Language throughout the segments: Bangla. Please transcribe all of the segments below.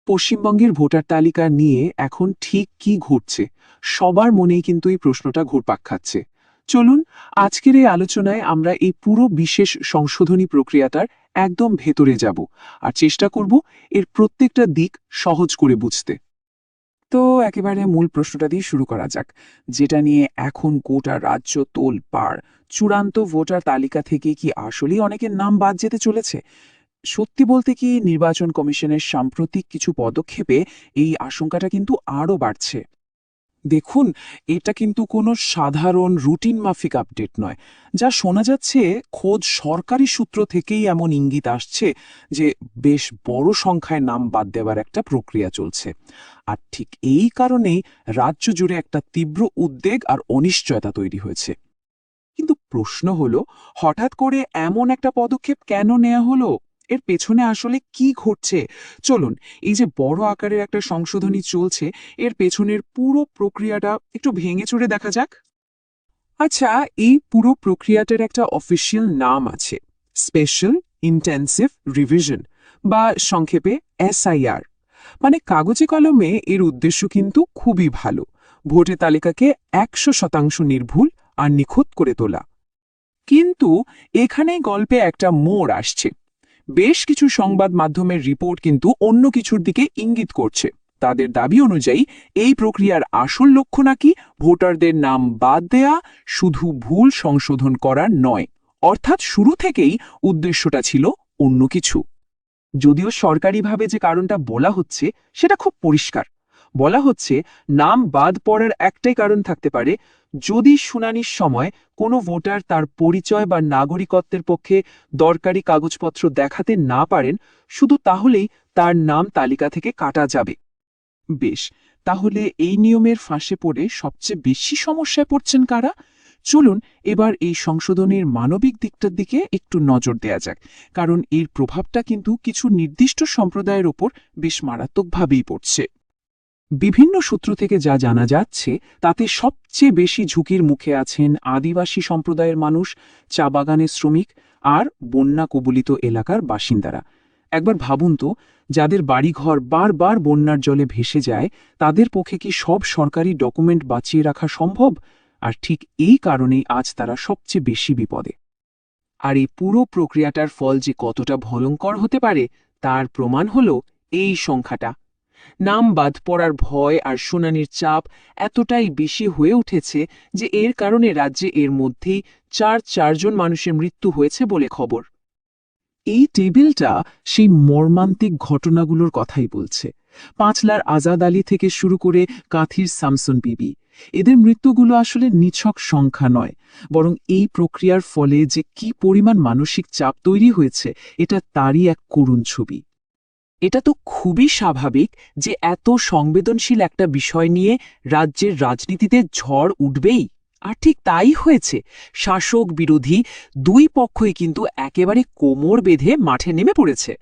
পশ্চিমবঙ্গের ভোটার তালিকা নিয়ে এখন ঠিক কি ঘটছে সবার মনেই কিন্তু এই প্রশ্নটা ঘুরপাক খাচ্ছে। চলুন, আজকের এই আলোচনায় আমরা এই পুরো বিশেষ সংশোধনী প্রক্রিয়াটার একদম ভেতরে যাব আর চেষ্টা করব এর প্রত্যেকটা দিক সহজ করে বুঝতে। তো একেবারে মূল প্রশ্নটা দিয়ে শুরু করা যাক, যেটা নিয়ে এখন গোটা রাজ্য তোলপাড়। চূড়ান্ত ভোটার তালিকা থেকে কি আসলেই অনেকের নাম বাদ যেতে চলেছে? সত্যি বলতে কি, নির্বাচন কমিশনের সাম্প্রতিক কিছু পদক্ষেপে এই আশঙ্কাটা কিন্তু আরও বাড়ছে। দেখুন, এটা কিন্তু কোনো সাধারণ রুটিন মাফিক আপডেট নয়। যা শোনা যাচ্ছে, খোদ সরকারি সূত্র থেকেই এমন ইঙ্গিত আসছে যে বেশ বড় সংখ্যায় নাম বাদ দেওয়ার একটা প্রক্রিয়া চলছে। আর ঠিক এই কারণেই রাজ্য জুড়ে একটা তীব্র উদ্বেগ আর অনিশ্চয়তা তৈরি হয়েছে। কিন্তু প্রশ্ন হলো, হঠাৎ করে এমন একটা পদক্ষেপ কেন নেওয়া হলো? এর পেছনে আসলে কি ঘটছে? চলুন, এই যে বড় আকারের একটা সংশোধনী চলছে, এর পেছনের পুরো প্রক্রিয়াটা একটু ভেঙে চুরে দেখা যাক। আচ্ছা, এই পুরো প্রক্রিয়াটার একটা অফিসিয়াল নাম আছে, স্পেশাল ইন্টেন্সিভ রিভিশন, বা সংক্ষেপে এসআইআর। মানে কাগজে কলমে এর উদ্দেশ্য কিন্তু খুবই ভালো: ভোটের তালিকাকে 100% নির্ভুল আর নিখুঁত করে তোলা। কিন্তু এখানেই গল্পে একটা মোড় আসছে। বেশ কিছু সংবাদ মাধ্যমের রিপোর্ট কিন্তু অন্য কিছুর দিকে ইঙ্গিত করছে। তাদের দাবি অনুযায়ী এই প্রক্রিয়ার আসল লক্ষ্য নাকি ভোটারদের নাম বাদ দেয়া, শুধু ভুল সংশোধন করার নয়। অর্থাৎ শুরু থেকেই উদ্দেশ্যটা ছিল অন্য কিছু। যদিও সরকারিভাবে যে কারণটা বলা হচ্ছে সেটা খুব পরিষ্কার। বলা হচ্ছে, নাম বাদ পড়ার একটাই কারণ থাকতে পারে: যদি শুনানির সময় কোনো ভোটার তার পরিচয় বা নাগরিকত্বের পক্ষে দরকারি কাগজপত্র দেখাতে না পারেন, শুধু তাহলেই তার নাম তালিকা থেকে কাটা যাবে। বেশ, তাহলে এই নিয়মের ফাঁসে পড়ে সবচেয়ে বেশি সমস্যায় পড়ছেন কারা? চলুন এবার এই সংশোধনীর মানবিক দিকটার দিকে একটু নজর দেয়া যাক, কারণ এর প্রভাবটা কিন্তু কিছু নির্দিষ্ট সম্প্রদায়ের ওপর বেশ মারাত্মকভাবেই পড়ছে। বিভিন্ন সূত্র থেকে যা জানা যাচ্ছে, তাতে সবচেয়ে বেশি ঝুঁকির মুখে আছেন আদিবাসী সম্প্রদায়ের মানুষ, চা বাগানের শ্রমিক আর বন্যা কবলিত এলাকার বাসিন্দারা। একবার ভাবুন তো, যাদের বাড়িঘর বারবার বন্যার জলে ভেসে যায়, তাদের পক্ষে কি সব সরকারি ডকুমেন্ট বাঁচিয়ে রাখা সম্ভব? আর ঠিক এই কারণেই আজ তারা সবচেয়ে বেশি বিপদে। আর এই পুরো প্রক্রিয়াটার ফল যে কতটা ভয়ঙ্কর হতে পারে, তার প্রমাণ হলো এই সংখ্যাটা। নাম বাদ পড়ার ভয় আর শুনানির চাপ এতটাই বেশি হয়ে উঠেছে যে এর কারণে রাজ্যে এর মধ্যেই চারজন মানুষের মৃত্যু হয়েছে বলে খবর। এই টেবিলটা সেই মর্মান্তিক ঘটনাগুলোর কথাই বলছে। পাঁচলার আজাদ আলী থেকে শুরু করে কাঁথির শামসুন বিবি, এদের মৃত্যুগুলো আসলে নিছক সংখ্যা নয়, বরং এই প্রক্রিয়ার ফলে যে কি পরিমাণ মানসিক চাপ তৈরি হয়েছে, এটা তারই এক করুণ ছবি। এটা তো খুবই স্বাভাবিক যে এত সংবেদনশীল একটা বিষয় নিয়ে রাজ্যের রাজনীতিতে ঝড় উঠবেই। আর ঠিক তাই হয়েছে। শাসক বিরোধী দুই পক্ষই কিন্তু একেবারে কোমর বেঁধে মাঠে নেমে পড়েছে।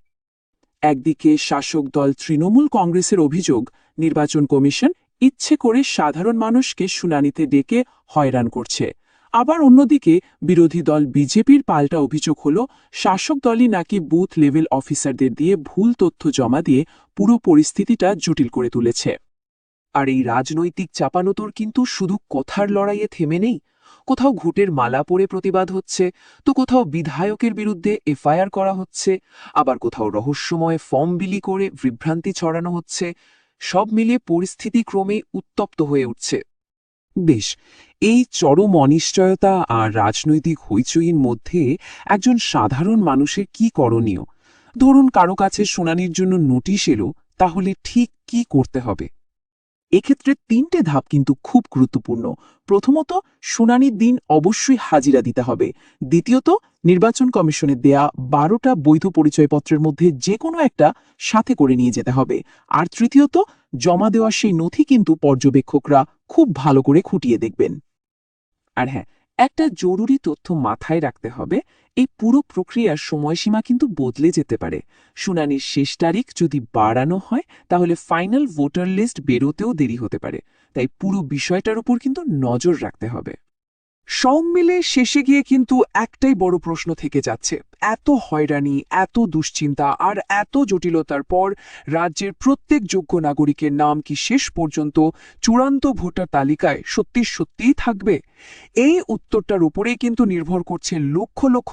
একদিকে শাসক দল তৃণমূল কংগ্রেসের অভিযোগ, নির্বাচন কমিশন ইচ্ছে করে সাধারণ মানুষকে শুনানিতে ডেকে হয়রান করছে। আবার অন্যদিকে বিরোধী দল বিজেপির পাল্টা অভিযোগ হল, শাসক দলই নাকি বুথ লেভেল অফিসারদের দিয়ে ভুল তথ্য জমা দিয়ে পুরো পরিস্থিতিটা জটিল করে তুলেছে। আর এই রাজনৈতিক চাপানোতর কিন্তু শুধু কথার লড়াইয়ে থেমে নেই। কোথাও ঘুটের মালা পরে প্রতিবাদ হচ্ছে, তো কোথাও বিধায়কের বিরুদ্ধে এফআইআর করা হচ্ছে, আবার কোথাও রহস্যময় ফর্ম বিলি করে বিভ্রান্তি ছড়ানো হচ্ছে। সব মিলিয়ে পরিস্থিতি ক্রমেই উত্তপ্ত হয়ে উঠছে। বেশ, এই চরম অনিশ্চয়তা আর রাজনৈতিক হইচইয়ের মধ্যে একজন সাধারণ মানুষের কি করণীয়? ধরুন কারো কাছে শুনানির জন্য নোটিশ এলো, তাহলে ঠিক কি করতে হবে? এক্ষেত্রে তিনটে ধাপ কিন্তু খুব গুরুত্বপূর্ণ। প্রথমত, শুনানির দিন অবশ্যই হাজিরা দিতে হবে। দ্বিতীয়ত, নির্বাচন কমিশনের দেয়া 12টা বৈধ পরিচয়পত্রের মধ্যে যে কোনো একটা সাথে করে নিয়ে যেতে হবে। আর তৃতীয়ত, জমা দেওয়া সেই নথি কিন্তু পর্যবেক্ষকরা খুব ভালো করে খুঁটিয়ে দেখবেন। আর হ্যাঁ, একটা জরুরি তথ্য মাথায় রাখতে হবে: এই পুরো প্রক্রিয়ার সময়সীমা কিন্তু বদলে যেতে পারে। শুনানির শেষ তারিখ যদি বাড়ানো হয়, তাহলে ফাইনাল ভোটার লিস্ট বেরোতেও দেরি হতে পারে। তাই পুরো বিষয়টার উপর কিন্তু নজর রাখতে হবে। সব মিলে শেষে গিয়ে কিন্তু একটাই বড় প্রশ্ন থেকে যাচ্ছে, এত হয়রানি, এত দুশ্চিন্তা আর এত জটিলতার পর রাজ্যের প্রত্যেক যোগ্য নাগরিকের নাম কি শেষ পর্যন্ত চূড়ান্ত ভোটার তালিকায় সত্যি সত্যিই থাকবে? এই উত্তরটার উপরেই কিন্তু নির্ভর করছে লক্ষ লক্ষ